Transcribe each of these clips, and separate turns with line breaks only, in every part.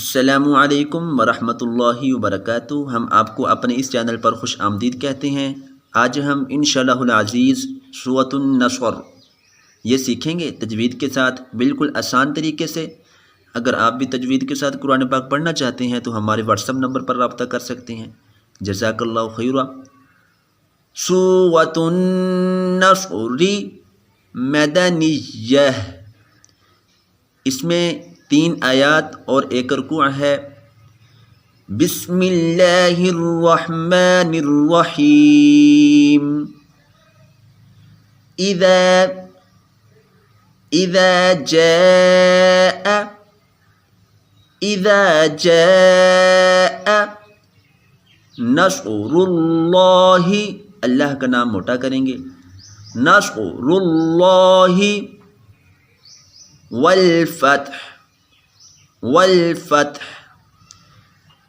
अस्सलामु अलैकुम वरहमतुल्लाहि वबरकातुहू। हम आपको अपने इस चैनल पर खुश आमदीद कहते हैं। आज हम इंशाअल्लाहुल अज़ीज़ सूरतुन नस्र ये सीखेंगे तजवीद के साथ, बिल्कुल आसान तरीके से। अगर आप भी तजवीद के साथ कुरान पाक पढ़ना चाहते हैं तो हमारे व्हाट्सएप नंबर पर रब्ता कर सकते हैं। जज़ाकल्लाहु खैरा। सूरतुन नस्र मदनिय्यह, इसमें 3 आयात और 1 रुकू है। बिस्मिल्लाहिर्रहमानिर्रहीम। इज़ा जाअ नस्रुल्लाहि, अल्लाह का नाम मोटा करेंगे, नस्रुल्लाहि वल फत्ह।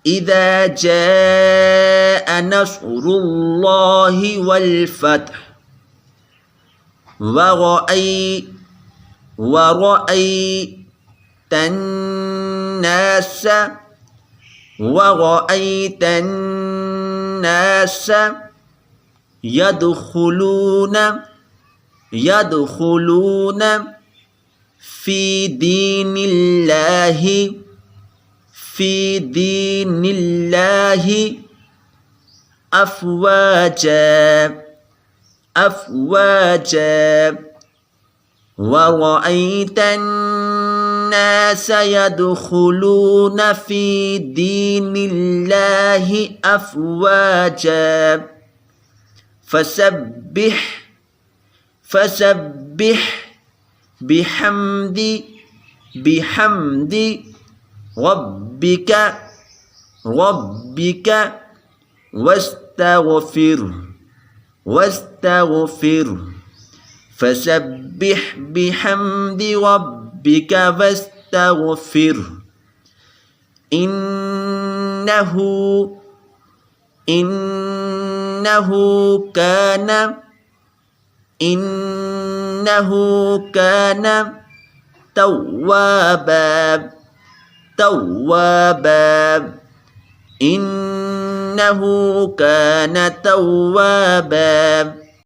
इज़ा जाअ नस्रुल्लाहि वल फत्ह वरअयतन्नास यदखुलून फी दीनिल्लाहि अफ़वाजा वरअयतन्नास यदखुलून फी दीनिल्लाहि अफ़वाजा फसब्बिह बिहम्दि रब्बिका वस्तगफिर। फसब्बिह बिहम्दि रब्बिका वस्तगफिर। इन्नहु कान तव्वाबा। इन्नहु कान तव्वाबा।